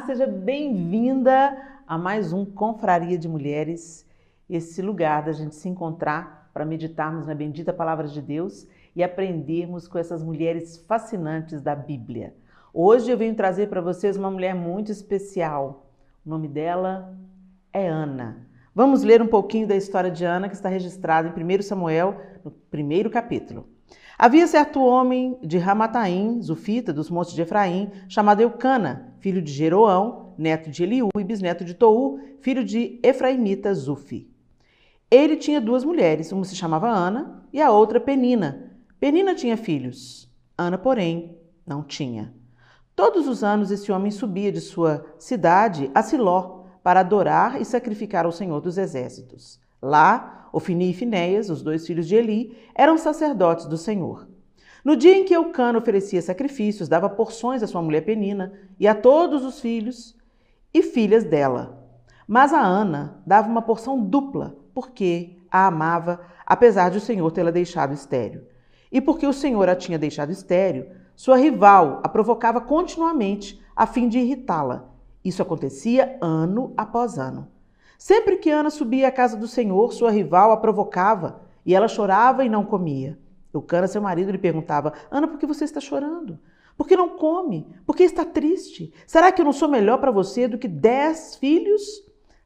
seja bem-vinda a mais um Confraria de Mulheres, esse lugar da gente se encontrar para meditarmos na bendita Palavra de Deus e aprendermos com essas mulheres fascinantes da Bíblia. Hoje eu venho trazer para vocês uma mulher muito especial. O nome dela é Ana. Vamos ler um pouquinho da história de Ana, que está registrada em 1 Samuel, no primeiro capítulo. Havia certo homem de Ramataim, Zufita, dos montes de Efraim, chamado Eucana, filho de Jeroão, neto de Eliú e bisneto de Tou, filho de Efraimita Zufi. Ele tinha duas mulheres, uma se chamava Ana e a outra Penina. Penina tinha filhos, Ana, porém, não tinha. Todos os anos esse homem subia de sua cidade a Siló para adorar e sacrificar ao Senhor dos Exércitos. Lá, Ofni e Finéias, os dois filhos de Eli, eram sacerdotes do Senhor. No dia em que Eucana oferecia sacrifícios, dava porções à sua mulher Penina e a todos os filhos e filhas dela. Mas a Ana dava uma porção dupla, porque a amava, apesar de o Senhor tê-la deixado estéril. E porque o Senhor a tinha deixado estéril, sua rival a provocava continuamente, a fim de irritá-la. Isso acontecia ano após ano. Sempre que Ana subia à casa do Senhor, sua rival a provocava, e ela chorava e não comia. Eucana, seu marido, lhe perguntava: Ana, por que você está chorando? Por que não come? Por que está triste? Será que eu não sou melhor para você do que 10 filhos?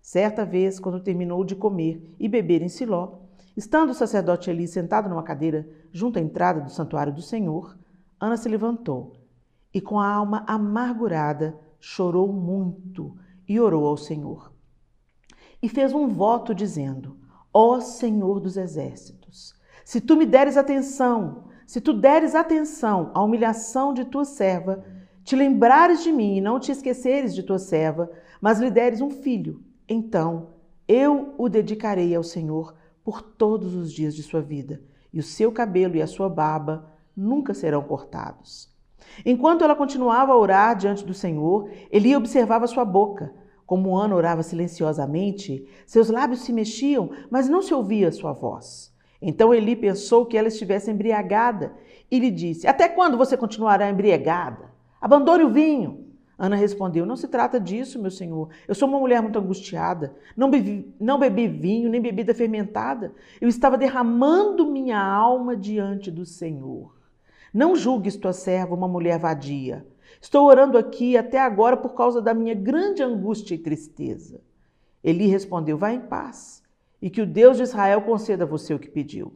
Certa vez, quando terminou de comer e beber em Siló, estando o sacerdote Eli sentado numa cadeira junto à entrada do santuário do Senhor, Ana se levantou e, com a alma amargurada, chorou muito e orou ao Senhor. E fez um voto dizendo: Ó Senhor dos Exércitos, se tu me deres atenção, se tu deres atenção à humilhação de tua serva, te lembrares de mim e não te esqueceres de tua serva, mas lhe deres um filho, então eu o dedicarei ao Senhor por todos os dias de sua vida, e o seu cabelo e a sua barba nunca serão cortados. Enquanto ela continuava a orar diante do Senhor, Eli observava sua boca. Como Ana orava silenciosamente, seus lábios se mexiam, mas não se ouvia sua voz. Então Eli pensou que ela estivesse embriagada e lhe disse: Até quando você continuará embriagada? Abandone o vinho. Ana respondeu: Não se trata disso, meu senhor. Eu sou uma mulher muito angustiada. Não bebi vinho, nem bebida fermentada. Eu estava derramando minha alma diante do Senhor. Não julgues tua serva uma mulher vadia. Estou orando aqui até agora por causa da minha grande angústia e tristeza. Eli respondeu: Vá em paz, e que o Deus de Israel conceda a você o que pediu.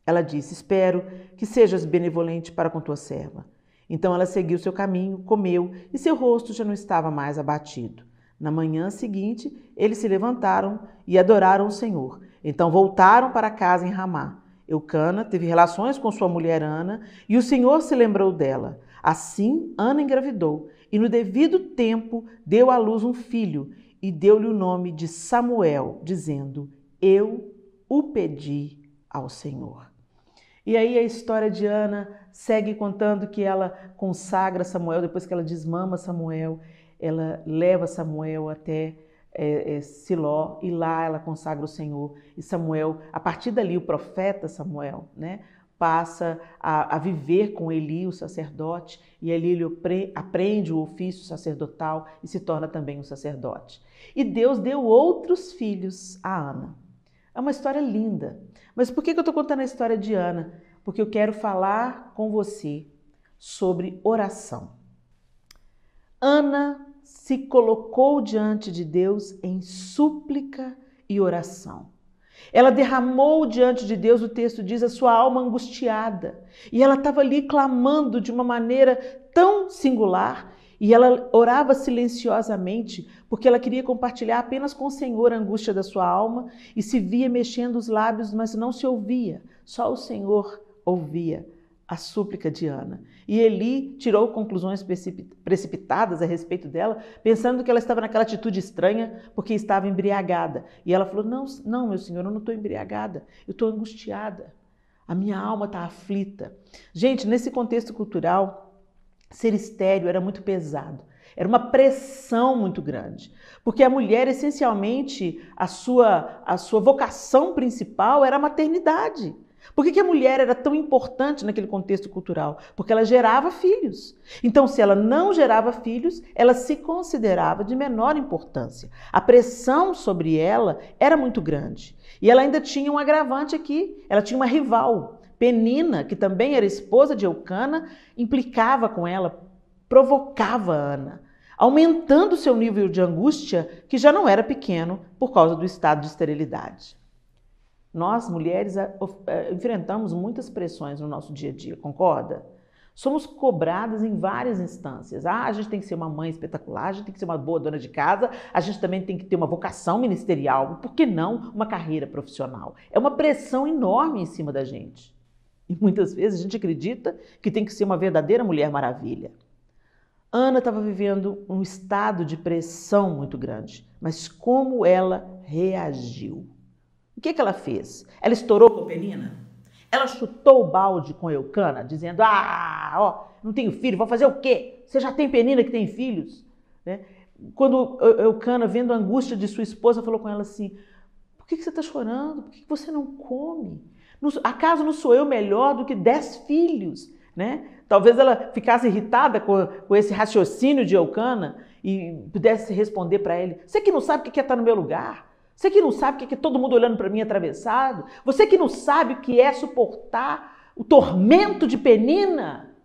Ela disse: Espero que sejas benevolente para com tua serva. Então ela seguiu seu caminho, comeu, e seu rosto já não estava mais abatido. Na manhã seguinte, eles se levantaram e adoraram o Senhor. Então voltaram para casa em Ramá. Eucana teve relações com sua mulher Ana, e o Senhor se lembrou dela. Assim, Ana engravidou e no devido tempo deu à luz um filho e deu-lhe o nome de Samuel, dizendo: Eu o pedi ao Senhor. E aí a história de Ana segue contando que ela consagra Samuel, depois que ela desmama Samuel, ela leva Samuel até Siló e lá ela consagra o Senhor. E Samuel, a partir dali o profeta Samuel, passa a viver com Eli, o sacerdote, e ali ele aprende o ofício sacerdotal e se torna também um sacerdote. E Deus deu outros filhos a Ana. É uma história linda. Mas por que eu estou contando a história de Ana? Porque eu quero falar com você sobre oração. Ana se colocou diante de Deus em súplica e oração. Ela derramou diante de Deus, o texto diz, a sua alma angustiada. E ela estava ali clamando de uma maneira tão singular. E ela orava silenciosamente, porque ela queria compartilhar apenas com o Senhor a angústia da sua alma. E se via mexendo os lábios, mas não se ouvia. Só o Senhor ouvia a súplica de Ana. E Eli tirou conclusões precipitadas a respeito dela, pensando que ela estava naquela atitude estranha porque estava embriagada. E ela falou: não, meu senhor, eu não estou embriagada, eu estou angustiada. A minha alma está aflita. Gente, nesse contexto cultural, ser estéril era muito pesado. Era uma pressão muito grande, porque a mulher, essencialmente, a sua vocação principal era a maternidade. Por que a mulher era tão importante naquele contexto cultural? Porque ela gerava filhos. Então, se ela não gerava filhos, ela se considerava de menor importância. A pressão sobre ela era muito grande. E ela ainda tinha um agravante aqui. Ela tinha uma rival. Penina, que também era esposa de Eucana, implicava com ela, provocava Ana, aumentando seu nível de angústia, que já não era pequeno por causa do estado de esterilidade. Nós, mulheres, enfrentamos muitas pressões no nosso dia a dia, concorda? Somos cobradas em várias instâncias. A gente tem que ser uma mãe espetacular, a gente tem que ser uma boa dona de casa, a gente também tem que ter uma vocação ministerial, por que não uma carreira profissional? É uma pressão enorme em cima da gente. E muitas vezes a gente acredita que tem que ser uma verdadeira Mulher Maravilha. Ana estava vivendo um estado de pressão muito grande, mas como ela reagiu? O que ela fez? Ela estourou com Penina? Ela chutou o balde com Eucana, dizendo, não tenho filho, vou fazer o quê? Você já tem Penina que tem filhos? Né? Quando Eucana, vendo a angústia de sua esposa, falou com ela assim, por que você está chorando? Por que você não come? Acaso não sou eu melhor do que 10 filhos? Né? Talvez ela ficasse irritada com esse raciocínio de Eucana e pudesse responder para ele, você que não sabe o que é estar no meu lugar? Você que não sabe o que é todo mundo olhando para mim atravessado? Você que não sabe o que é suportar o tormento de Penina?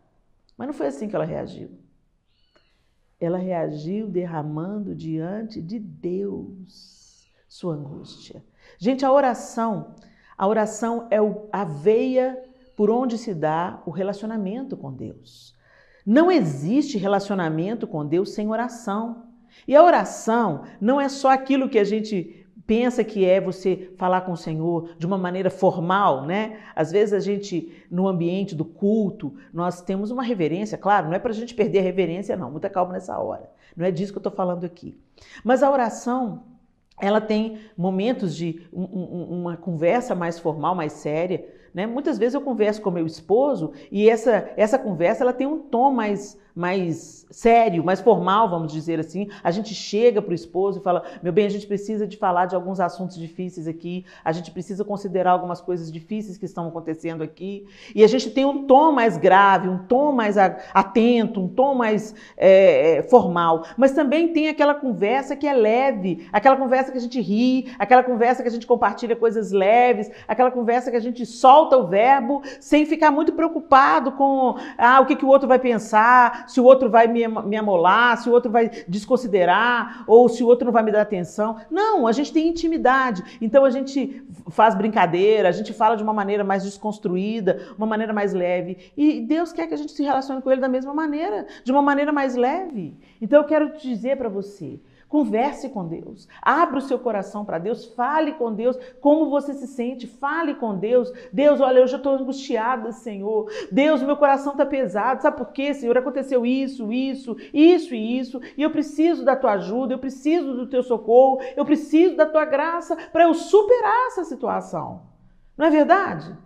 Mas não foi assim que ela reagiu. Ela reagiu derramando diante de Deus sua angústia. Gente, a oração é a veia por onde se dá o relacionamento com Deus. Não existe relacionamento com Deus sem oração. E a oração não é só aquilo que a gente pensa que é você falar com o Senhor de uma maneira formal, né? Às vezes a gente, no ambiente do culto, nós temos uma reverência, claro, não é para a gente perder a reverência não, muita calma nessa hora. Não é disso que eu estou falando aqui. Mas a oração, ela tem momentos de uma conversa mais formal, mais séria, né? Muitas vezes eu converso com meu esposo e essa conversa ela tem um tom mais sério, mais formal, vamos dizer assim. A gente chega para o esposo e fala, meu bem, a gente precisa de falar de alguns assuntos difíceis aqui, a gente precisa considerar algumas coisas difíceis que estão acontecendo aqui. E a gente tem um tom mais grave, um tom mais atento, um tom mais formal. Mas também tem aquela conversa que é leve, aquela conversa que a gente ri, aquela conversa que a gente compartilha coisas leves, aquela conversa que a gente solta o verbo sem ficar muito preocupado com o que o outro vai pensar, se o outro vai me amolar, se o outro vai desconsiderar, ou se o outro não vai me dar atenção. Não, a gente tem intimidade. Então a gente faz brincadeira, a gente fala de uma maneira mais desconstruída, uma maneira mais leve. E Deus quer que a gente se relacione com Ele da mesma maneira, de uma maneira mais leve. Então eu quero te dizer para você, converse com Deus, abra o seu coração para Deus, fale com Deus como você se sente, fale com Deus. Deus, olha, eu já estou angustiada, Senhor. Deus, meu coração está pesado, sabe por quê, Senhor? Aconteceu isso, e eu preciso da tua ajuda, eu preciso do teu socorro, eu preciso da tua graça para eu superar essa situação. Não é verdade?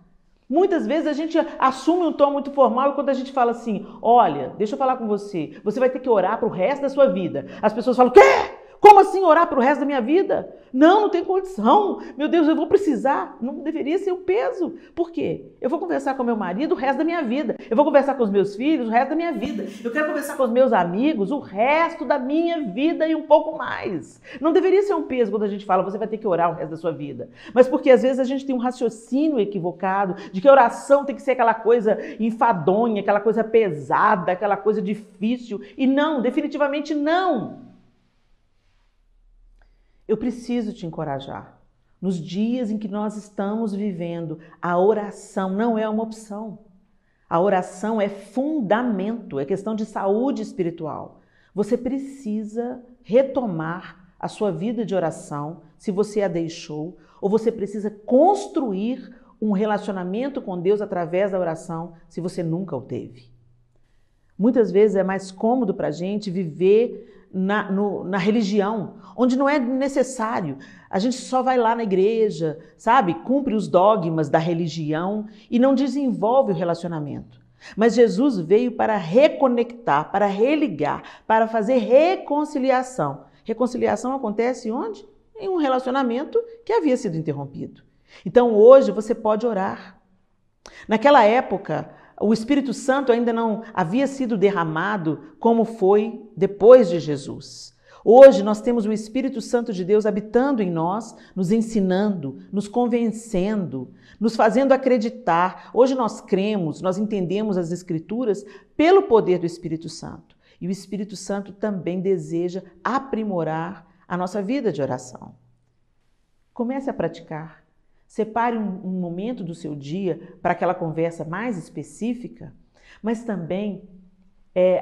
Muitas vezes a gente assume um tom muito formal e quando a gente fala assim, olha, deixa eu falar com você, você vai ter que orar para o resto da sua vida. As pessoas falam, quê? Como assim orar para o resto da minha vida? Não tem condição. Meu Deus, eu vou precisar. Não deveria ser um peso. Por quê? Eu vou conversar com meu marido o resto da minha vida. Eu vou conversar com os meus filhos o resto da minha vida. Eu quero conversar com os meus amigos o resto da minha vida e um pouco mais. Não deveria ser um peso quando a gente fala, você vai ter que orar o resto da sua vida. Mas porque às vezes a gente tem um raciocínio equivocado de que a oração tem que ser aquela coisa enfadonha, aquela coisa pesada, aquela coisa difícil. E não, definitivamente não. Eu preciso te encorajar. Nos dias em que nós estamos vivendo, a oração não é uma opção. A oração é fundamento, é questão de saúde espiritual. Você precisa retomar a sua vida de oração, se você a deixou, ou você precisa construir um relacionamento com Deus através da oração, se você nunca o teve. Muitas vezes é mais cômodo para a gente viver na religião, onde não é necessário. A gente só vai lá na igreja, sabe? Cumpre os dogmas da religião e não desenvolve o relacionamento. Mas Jesus veio para reconectar, para religar, para fazer reconciliação. Reconciliação acontece onde? Em um relacionamento que havia sido interrompido. Então hoje você pode orar. Naquela época, o Espírito Santo ainda não havia sido derramado como foi depois de Jesus. Hoje nós temos o Espírito Santo de Deus habitando em nós, nos ensinando, nos convencendo, nos fazendo acreditar. Hoje nós cremos, nós entendemos as Escrituras pelo poder do Espírito Santo. E o Espírito Santo também deseja aprimorar a nossa vida de oração. Comece a praticar. Separe um momento do seu dia para aquela conversa mais específica, mas também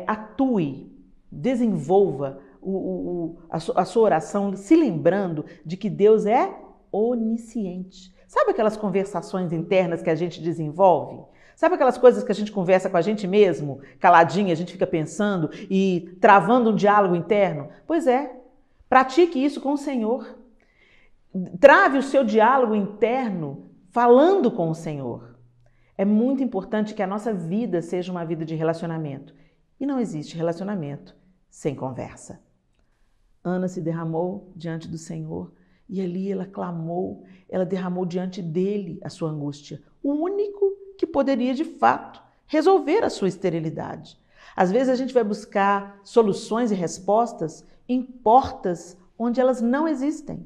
atue, desenvolva a sua oração, se lembrando de que Deus é onisciente. Sabe aquelas conversações internas que a gente desenvolve? Sabe aquelas coisas que a gente conversa com a gente mesmo, caladinha, a gente fica pensando e travando um diálogo interno? Pois é, pratique isso com o Senhor. Trave o seu diálogo interno falando com o Senhor. É muito importante que a nossa vida seja uma vida de relacionamento. E não existe relacionamento sem conversa. Ana se derramou diante do Senhor e ali ela clamou, ela derramou diante dele a sua angústia. O único que poderia, de fato, resolver a sua esterilidade. Às vezes a gente vai buscar soluções e respostas em portas onde elas não existem.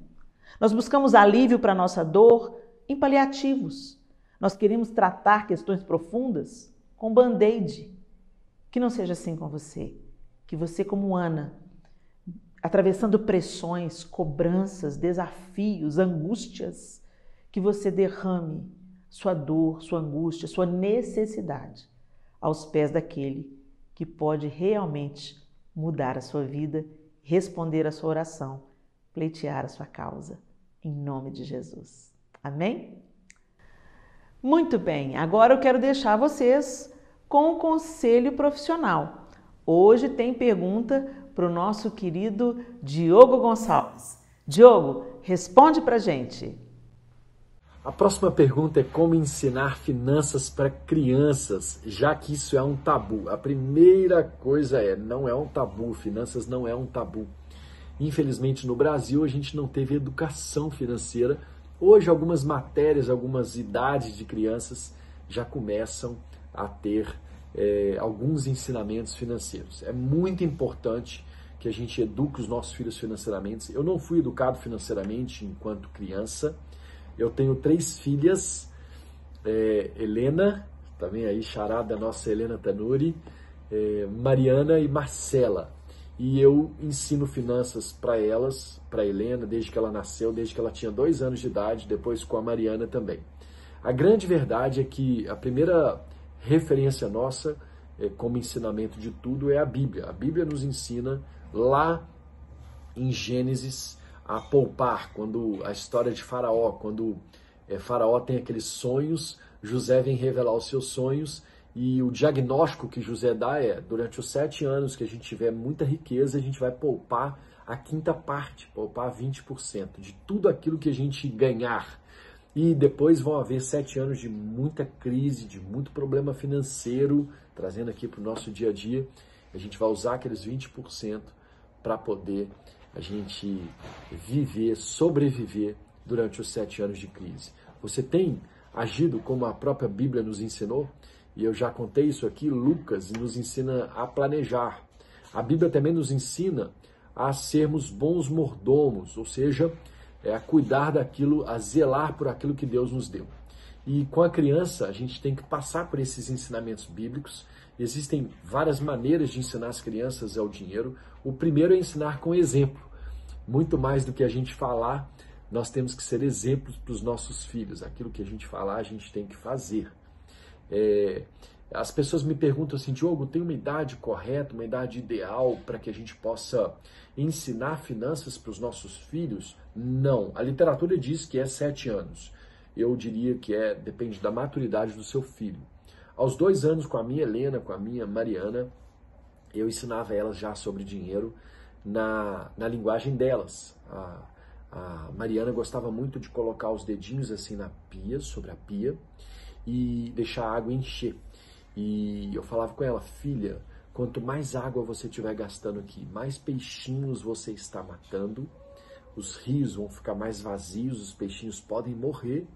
Nós buscamos alívio para a nossa dor em paliativos. Nós queremos tratar questões profundas com band-aid. Que não seja assim com você. Que você, como Ana, atravessando pressões, cobranças, desafios, angústias, que você derrame sua dor, sua angústia, sua necessidade aos pés daquele que pode realmente mudar a sua vida, responder a sua oração, pleitear a sua causa. Em nome de Jesus. Amém? Muito bem, agora eu quero deixar vocês com um conselho profissional. Hoje tem pergunta para o nosso querido Diogo Gonçalves. Diogo, responde para a gente. A próxima pergunta é como ensinar finanças para crianças, já que isso é um tabu. A primeira coisa não é um tabu, finanças não é um tabu. Infelizmente, no Brasil, a gente não teve educação financeira. Hoje, algumas matérias, algumas idades de crianças já começam a ter alguns ensinamentos financeiros. É muito importante que a gente eduque os nossos filhos financeiramente. Eu não fui educado financeiramente enquanto criança. Eu tenho 3 filhas, Helena, também aí charada nossa Helena Tanuri, Mariana e Marcela. E eu ensino finanças para elas, para Helena, desde que ela nasceu, desde que ela tinha 2 anos de idade, depois com a Mariana também. A grande verdade é que a primeira referência nossa, como ensinamento de tudo, é a Bíblia. A Bíblia nos ensina lá em Gênesis a poupar, quando a história de Faraó, quando Faraó tem aqueles sonhos, José vem revelar os seus sonhos. E o diagnóstico que José dá durante os 7 anos que a gente tiver muita riqueza, a gente vai poupar a 5ª parte, poupar 20% de tudo aquilo que a gente ganhar. E depois vão haver 7 anos de muita crise, de muito problema financeiro, trazendo aqui para o nosso dia a dia. A gente vai usar aqueles 20% para poder a gente viver, sobreviver durante os 7 anos de crise. Você tem agido como a própria Bíblia nos ensinou? E eu já contei isso aqui, Lucas nos ensina a planejar. A Bíblia também nos ensina a sermos bons mordomos, ou seja, a cuidar daquilo, a zelar por aquilo que Deus nos deu. E com a criança, a gente tem que passar por esses ensinamentos bíblicos. Existem várias maneiras de ensinar as crianças ao dinheiro. O primeiro é ensinar com exemplo. Muito mais do que a gente falar, nós temos que ser exemplos para os nossos filhos. Aquilo que a gente falar, a gente tem que fazer. As pessoas me perguntam assim, Diogo, tem uma idade correta, uma idade ideal para que a gente possa ensinar finanças para os nossos filhos? Não. A literatura diz que é 7 anos. Eu diria que depende da maturidade do seu filho. Aos 2 anos, com a minha Helena, com a minha Mariana, eu ensinava elas já sobre dinheiro na linguagem delas. A Mariana gostava muito de colocar os dedinhos assim na pia, sobre a pia, e deixar a água encher. E eu falava com ela, filha, quanto mais água você estiver gastando aqui, mais peixinhos você está matando, os rios vão ficar mais vazios, os peixinhos podem morrer,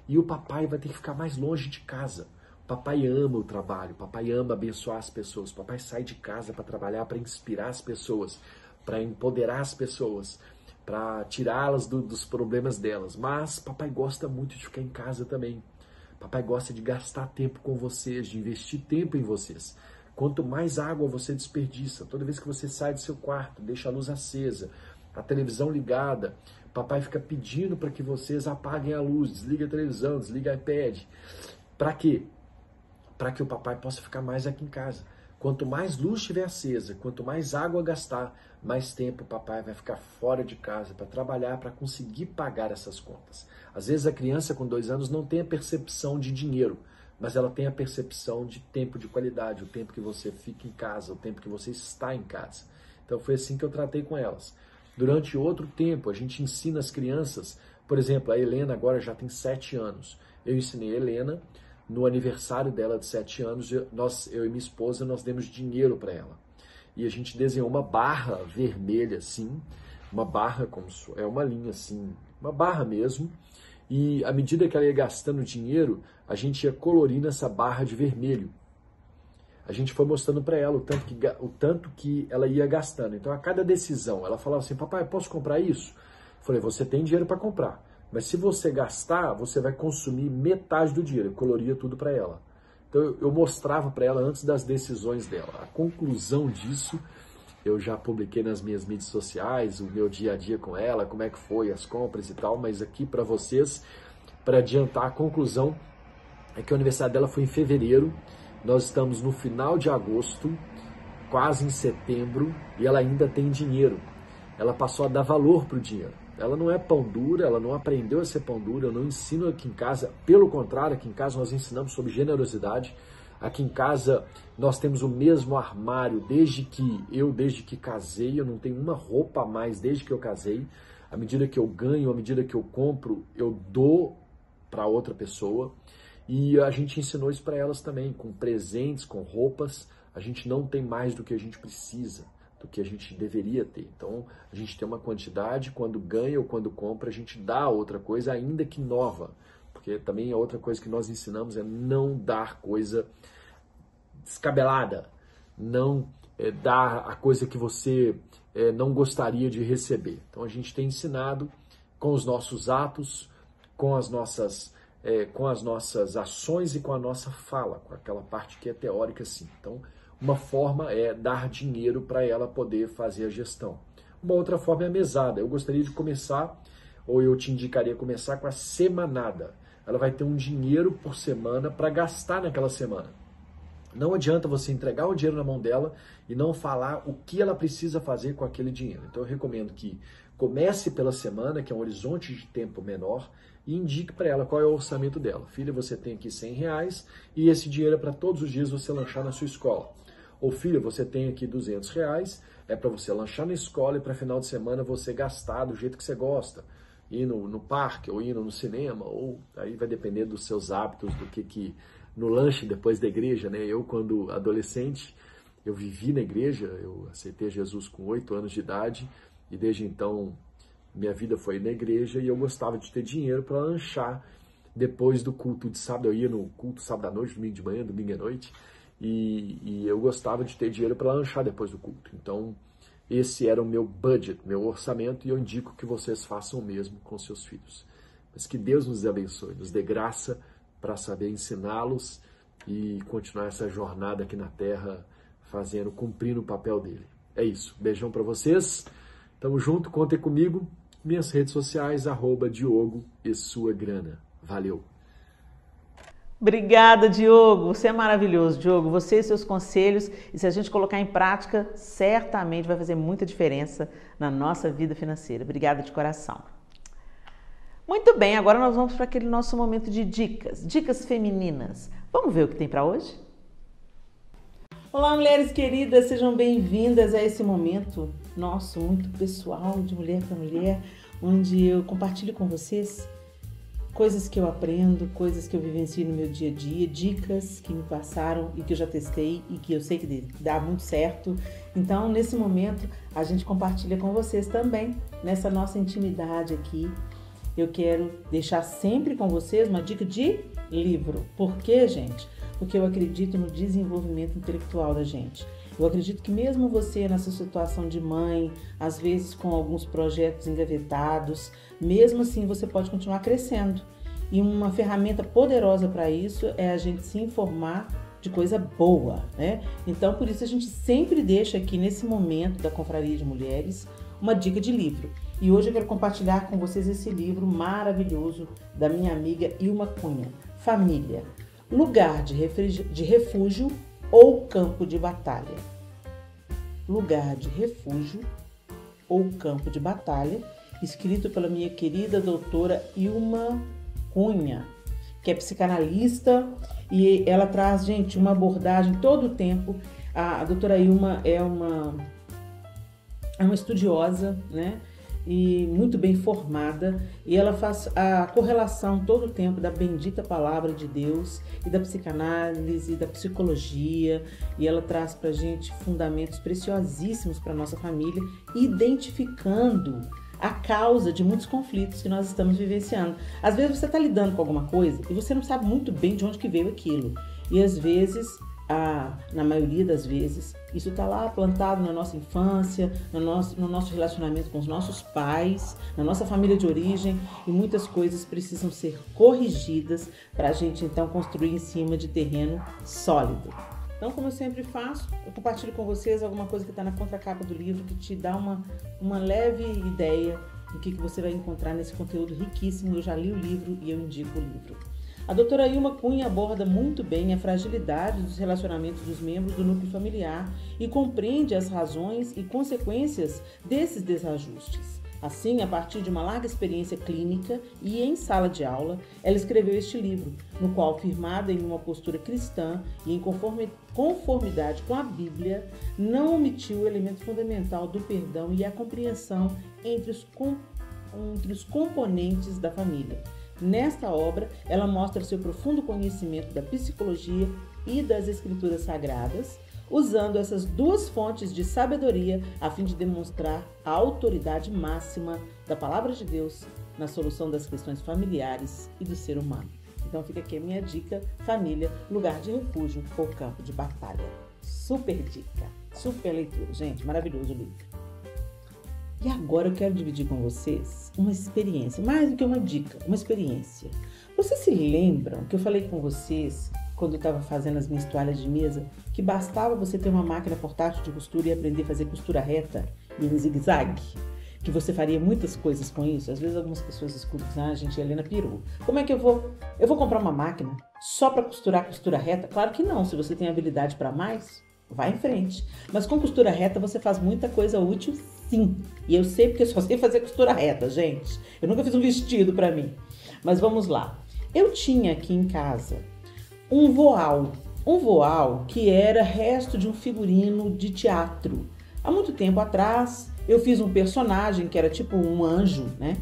e o papai vai ter que ficar mais longe de casa. O papai ama o trabalho, o papai ama abençoar as pessoas, o papai sai de casa para trabalhar, para inspirar as pessoas, para empoderar as pessoas, para tirá-las dos problemas delas. Mas papai gosta muito de ficar em casa também. Papai gosta de gastar tempo com vocês, de investir tempo em vocês. Quanto mais água você desperdiça, toda vez que você sai do seu quarto, deixa a luz acesa, a televisão ligada, papai fica pedindo para que vocês apaguem a luz, desliga a televisão, desliga o iPad. Para quê? Para que o papai possa ficar mais aqui em casa. Quanto mais luz estiver acesa, quanto mais água gastar, mais tempo o papai vai ficar fora de casa para trabalhar, para conseguir pagar essas contas. Às vezes a criança com 2 anos não tem a percepção de dinheiro, mas ela tem a percepção de tempo de qualidade, o tempo que você fica em casa, o tempo que você está em casa. Então foi assim que eu tratei com elas. Durante outro tempo, a gente ensina as crianças, por exemplo, a Helena agora já tem 7 anos. Eu ensinei a Helena, no aniversário dela de 7 anos, eu e minha esposa, nós demos dinheiro para ela. E a gente desenhou uma barra vermelha, assim, uma barra, como é uma linha assim, uma barra mesmo. E à medida que ela ia gastando dinheiro, a gente ia colorindo essa barra de vermelho. A gente foi mostrando para ela o tanto que ela ia gastando. Então, a cada decisão, ela falava assim, papai, posso comprar isso? Eu falei, você tem dinheiro para comprar. Mas se você gastar, você vai consumir metade do dinheiro. Eu coloria tudo para ela. Então, eu mostrava para ela antes das decisões dela. A conclusão disso, eu já publiquei nas minhas mídias sociais, o meu dia a dia com ela, como é que foi, as compras e tal. Mas aqui para vocês, para adiantar, a conclusão é que o aniversário dela foi em fevereiro. Nós estamos no final de agosto, quase em setembro, e ela ainda tem dinheiro. Ela passou a dar valor para o dinheiro. Ela não é pão dura, ela não aprendeu a ser pão dura, eu não ensino aqui em casa. Pelo contrário, aqui em casa nós ensinamos sobre generosidade. Aqui em casa nós temos o mesmo armário desde que casei. Eu não tenho uma roupa a mais desde que eu casei. À medida que eu ganho, à medida que eu compro, eu dou para outra pessoa. E a gente ensinou isso para elas também, com presentes, com roupas. A gente não tem mais do que a gente precisa, do que a gente deveria ter. Então, a gente tem uma quantidade, quando ganha ou quando compra, a gente dá outra coisa, ainda que nova. Porque também a outra coisa que nós ensinamos é não dar coisa descabelada, não dar a coisa que você não gostaria de receber. Então, a gente tem ensinado com os nossos atos, com as nossas ações e com a nossa fala, com aquela parte que é teórica, sim. Então, uma forma é dar dinheiro para ela poder fazer a gestão. Uma outra forma é a mesada. Eu gostaria de começar, ou eu te indicaria começar com a semanada. Ela vai ter um dinheiro por semana para gastar naquela semana. Não adianta você entregar o dinheiro na mão dela e não falar o que ela precisa fazer com aquele dinheiro. Então eu recomendo que comece pela semana, que é um horizonte de tempo menor, e indique para ela qual é o orçamento dela. Filha, você tem aqui R$100 e esse dinheiro é para todos os dias você lanchar na sua escola. Ou filha, você tem aqui R$200, é para você lanchar na escola e para final de semana você gastar do jeito que você gosta. Ir no parque, ou ir no cinema, ou aí vai depender dos seus hábitos, do que no lanche depois da igreja, né? Eu, quando adolescente, eu vivi na igreja, eu aceitei Jesus com 8 anos de idade e desde então minha vida foi na igreja e eu gostava de ter dinheiro para lanchar depois do culto de sábado. Eu ia no culto sábado à noite, domingo de manhã, domingo à noite, e eu gostava de ter dinheiro para lanchar depois do culto. Então, esse era o meu budget, meu orçamento, e eu indico que vocês façam o mesmo com seus filhos. Mas que Deus nos abençoe, nos dê graça para saber ensiná-los e continuar essa jornada aqui na Terra, cumprindo o papel dele. É isso. Beijão para vocês. Tamo junto, contem comigo. Minhas redes sociais, @Diogo e sua grana. Valeu! Obrigada, Diogo. Você é maravilhoso, Diogo. Você e seus conselhos, e se a gente colocar em prática, certamente vai fazer muita diferença na nossa vida financeira. Obrigada de coração. Muito bem, agora nós vamos para aquele nosso momento de dicas femininas. Vamos ver o que tem para hoje? Olá, mulheres queridas, sejam bem-vindas a esse momento nosso, muito pessoal, de mulher para mulher, onde eu compartilho com vocês coisas que eu aprendo, coisas que eu vivencio no meu dia a dia, dicas que me passaram e que eu já testei e que eu sei que dá muito certo. Então, nesse momento, a gente compartilha com vocês também, nessa nossa intimidade aqui, eu quero deixar sempre com vocês uma dica de livro. Por quê, gente? Porque eu acredito no desenvolvimento intelectual da gente. Eu acredito que mesmo você nessa situação de mãe, às vezes com alguns projetos engavetados, mesmo assim você pode continuar crescendo. E uma ferramenta poderosa para isso é a gente se informar de coisa boa, né? Então, por isso a gente sempre deixa aqui nesse momento da Confraria de Mulheres uma dica de livro. E hoje eu quero compartilhar com vocês esse livro maravilhoso da minha amiga Ilma Cunha, Família, Lugar de Refúgio ou Campo de Batalha. Lugar de Refúgio ou Campo de Batalha, escrito pela minha querida doutora Ilma Cunha, que é psicanalista, e ela traz, gente, uma abordagem todo o tempo. A doutora Ilma é uma estudiosa, né? E muito bem formada, e ela faz a correlação todo o tempo da bendita palavra de Deus e da psicanálise, da psicologia, e ela traz pra gente fundamentos preciosíssimos para nossa família, identificando a causa de muitos conflitos que nós estamos vivenciando. Às vezes você está lidando com alguma coisa e você não sabe muito bem de onde que veio aquilo, e às vezes na maioria das vezes, isso está lá plantado na nossa infância, no nosso relacionamento com os nossos pais, na nossa família de origem, e muitas coisas precisam ser corrigidas para a gente então construir em cima de terreno sólido. Então, como eu sempre faço, eu compartilho com vocês alguma coisa que está na contracapa do livro que te dá uma leve ideia do que você vai encontrar nesse conteúdo riquíssimo. Eu já li o livro e eu indico o livro. A doutora Ilma Cunha aborda muito bem a fragilidade dos relacionamentos dos membros do núcleo familiar e compreende as razões e consequências desses desajustes. Assim, a partir de uma larga experiência clínica e em sala de aula, ela escreveu este livro, no qual, firmada em uma postura cristã e em conformidade com a Bíblia, não omitiu o elemento fundamental do perdão e a compreensão entre os componentes da família. Nesta obra, ela mostra seu profundo conhecimento da psicologia e das escrituras sagradas, usando essas duas fontes de sabedoria a fim de demonstrar a autoridade máxima da palavra de Deus na solução das questões familiares e do ser humano. Então fica aqui a minha dica: Família, Lugar de Refúgio ou Campo de Batalha. Super dica, super leitura, gente, maravilhoso o livro. E agora eu quero dividir com vocês uma experiência, mais do que uma dica, uma experiência. Vocês se lembram que eu falei com vocês, quando eu estava fazendo as minhas toalhas de mesa, que bastava você ter uma máquina portátil de costura e aprender a fazer costura reta e em zigue-zague? Que você faria muitas coisas com isso? Às vezes algumas pessoas escutam, gente, Helena pirou. Como é que eu vou? Eu vou comprar uma máquina só para costurar costura reta? Claro que não, se você tem habilidade para mais, vai em frente. Mas com costura reta você faz muita coisa útil, sim. E eu sei porque eu só sei fazer costura reta, gente. Eu nunca fiz um vestido para mim. Mas vamos lá. Eu tinha aqui em casa um voal que era resto de um figurino de teatro. Há muito tempo atrás, eu fiz um personagem que era tipo um anjo, né?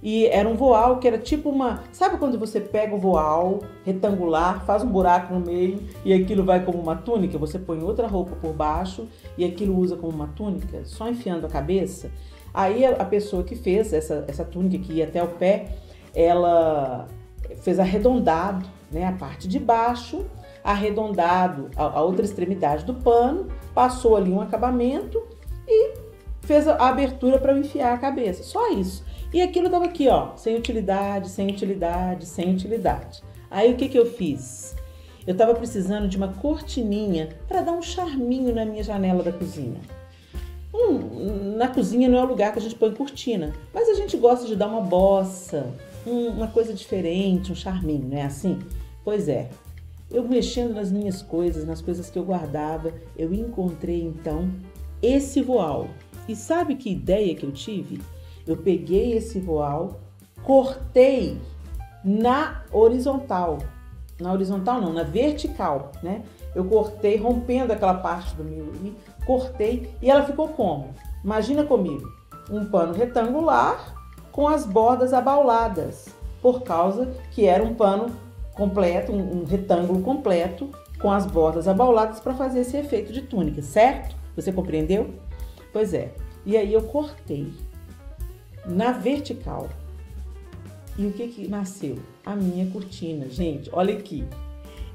E era um voal que era tipo uma... Sabe quando você pega o voal retangular, faz um buraco no meio e aquilo vai como uma túnica? Você põe outra roupa por baixo e aquilo usa como uma túnica, só enfiando a cabeça. Aí a pessoa que fez essa túnica que ia até o pé, ela fez arredondado, né? A parte de baixo, arredondado a outra extremidade do pano, passou ali um acabamento e fez a abertura para eu enfiar a cabeça. Só isso. E aquilo estava aqui, ó, sem utilidade, sem utilidade, sem utilidade. Aí o que eu fiz? Eu estava precisando de uma cortininha para dar um charminho na minha janela da cozinha. Na cozinha não é o lugar que a gente põe cortina, mas a gente gosta de dar uma bossa, uma coisa diferente, um charminho, não é assim? Pois é. Eu mexendo nas minhas coisas, nas coisas que eu guardava, eu encontrei então esse voal. E sabe que ideia que eu tive? Eu peguei esse voal, cortei na horizontal. Na horizontal não, na vertical, né? Eu cortei, rompendo aquela parte do meu e cortei, e ela ficou como? Imagina comigo, um pano retangular com as bordas abauladas, por causa que era um pano completo, um retângulo completo, com as bordas abauladas para fazer esse efeito de túnica, certo? Você compreendeu? Pois é. E aí eu cortei na vertical E o que que nasceu? A minha cortina. Gente, olha aqui.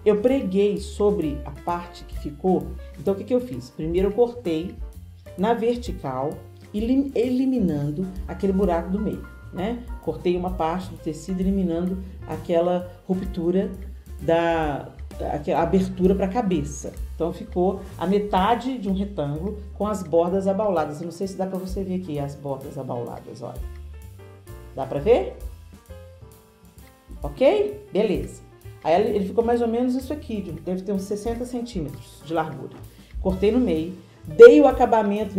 Eu preguei sobre a parte que ficou. Então, o que que eu fiz? Primeiro eu cortei na vertical, eliminando aquele buraco do meio, né? Cortei uma parte do tecido, eliminando aquela ruptura aquela abertura para a cabeça. Então ficou a metade de um retângulo com as bordas abauladas. Eu não sei se dá para você ver aqui as bordas abauladas, olha. Dá para ver? Ok? Beleza. Aí ele ficou mais ou menos isso aqui, deve ter uns 60 centímetros de largura. Cortei no meio, dei o acabamento,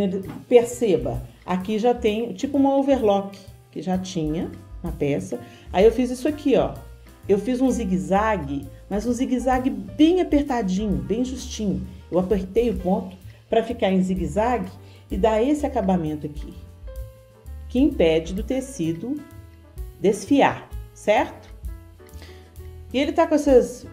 perceba, aqui já tem tipo uma overlock, que já tinha na peça. Aí eu fiz isso aqui, ó. Eu fiz um zigue-zague, mas um zigue-zague bem apertadinho, bem justinho. Eu apertei o ponto para ficar em zigue-zague e dar esse acabamento aqui, que impede do tecido desfiar, certo? E ele tá com essas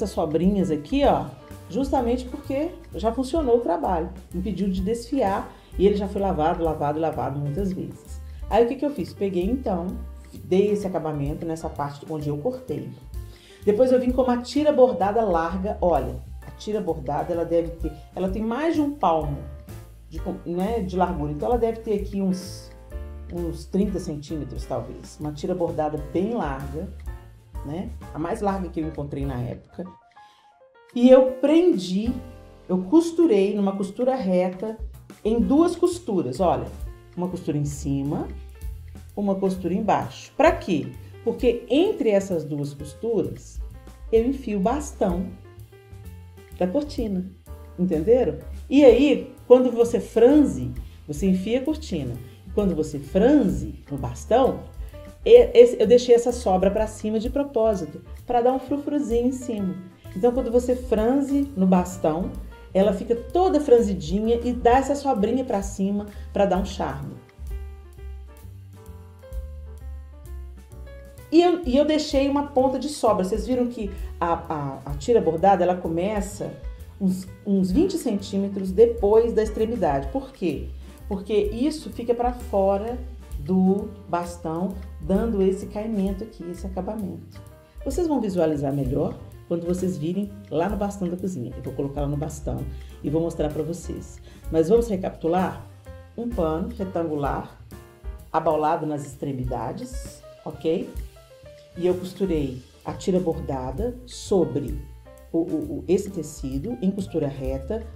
sobrinhas aqui, ó, justamente porque já funcionou o trabalho, impediu de desfiar e ele já foi lavado muitas vezes. Aí o que que eu fiz? Peguei então, dei esse acabamento nessa parte onde eu cortei. Depois eu vim com uma tira bordada larga. Olha, a tira bordada ela tem mais de um palmo de largura. Então ela deve ter aqui uns 30 centímetros talvez. Uma tira bordada bem larga, né? A mais larga que eu encontrei na época. E eu costurei numa costura reta em duas costuras. Olha, uma costura em cima, uma costura embaixo. Para quê? Porque entre essas duas costuras, eu enfio o bastão da cortina, entenderam? E aí, quando você franze, você enfia a cortina. Quando você franze no bastão, eu deixei essa sobra para cima de propósito, para dar um frufruzinho em cima. Então, quando você franze no bastão, ela fica toda franzidinha e dá essa sobrinha para cima para dar um charme. E eu deixei uma ponta de sobra. Vocês viram que a tira bordada, ela começa uns 20 centímetros depois da extremidade. Por quê? Porque isso fica para fora do bastão, dando esse caimento aqui, esse acabamento. Vocês vão visualizar melhor quando vocês virem lá no bastão da cozinha. Eu vou colocar lá no bastão e vou mostrar para vocês. Mas vamos recapitular? Um pano retangular, abaulado nas extremidades, ok? E eu costurei a tira bordada sobre esse tecido em costura reta,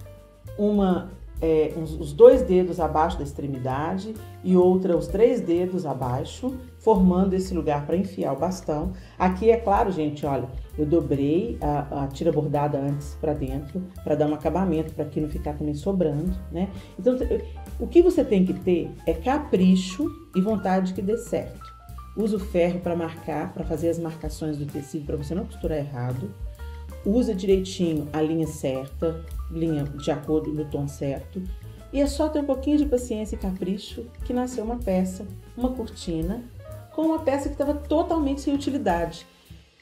os 2 dedos abaixo da extremidade e os 3 dedos abaixo, formando esse lugar para enfiar o bastão. Aqui é claro, gente, olha, eu dobrei a tira bordada antes para dentro, para dar um acabamento, para que não ficar também sobrando, né? Então, o que você tem que ter é capricho e vontade que dê certo. Usa o ferro para marcar, para fazer as marcações do tecido, para você não costurar errado. Usa direitinho a linha certa, linha de acordo no tom certo. E é só ter um pouquinho de paciência e capricho que nasceu uma peça, uma cortina, com uma peça que estava totalmente sem utilidade.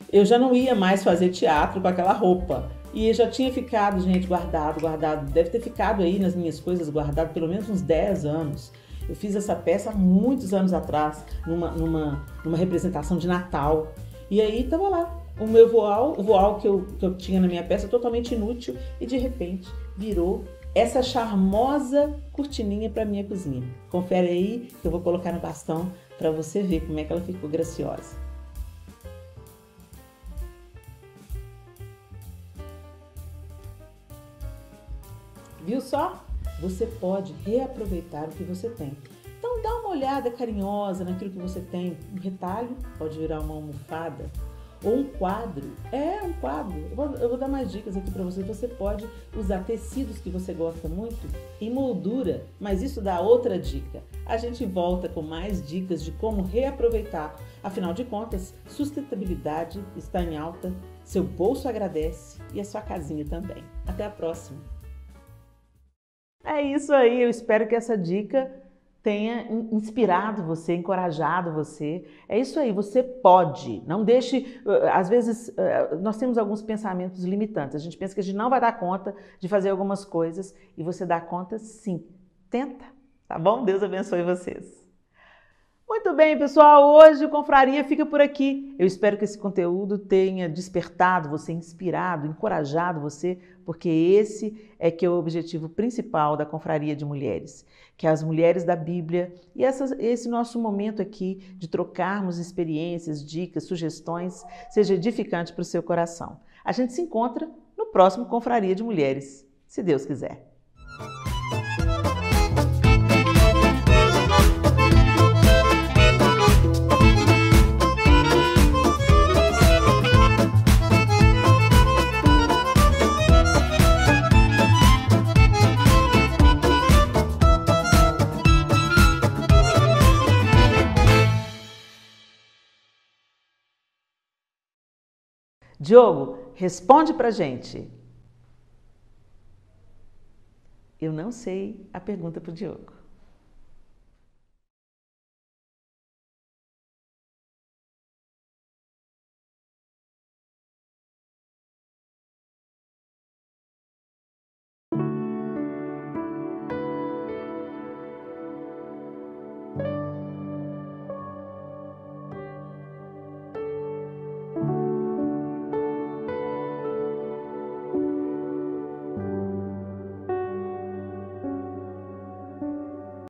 Eu já não ia mais fazer teatro com aquela roupa. E já tinha ficado, gente, guardado. Deve ter ficado aí nas minhas coisas guardado pelo menos uns 10 anos. Eu fiz essa peça há muitos anos atrás, numa representação de Natal. E aí tava lá, o meu voal, o voal que eu tinha na minha peça totalmente inútil e de repente virou essa charmosa cortininha para minha cozinha. Confere aí que eu vou colocar no bastão para você ver como é que ela ficou graciosa. Viu só? Você pode reaproveitar o que você tem. Então dá uma olhada carinhosa naquilo que você tem. Um retalho pode virar uma almofada ou um quadro. Um quadro. Eu vou dar mais dicas aqui para você. Você pode usar tecidos que você gosta muito em moldura, mas isso dá outra dica. A gente volta com mais dicas de como reaproveitar. Afinal de contas, sustentabilidade está em alta, seu bolso agradece e a sua casinha também. Até a próxima! É isso aí, eu espero que essa dica tenha inspirado você, encorajado você. É isso aí, você pode. Não deixe, às vezes nós temos alguns pensamentos limitantes. A gente pensa que a gente não vai dar conta de fazer algumas coisas e você dá conta sim. Tenta, tá bom? Deus abençoe vocês. Muito bem, pessoal, hoje o Confraria fica por aqui. Eu espero que esse conteúdo tenha despertado você, inspirado, encorajado você, porque esse é que é o objetivo principal da Confraria de Mulheres, que as mulheres da Bíblia e esse nosso momento aqui de trocarmos experiências, dicas, sugestões, seja edificante para o seu coração. A gente se encontra no próximo Confraria de Mulheres, se Deus quiser. Diogo, responde pra gente. Eu não sei a pergunta pro Diogo.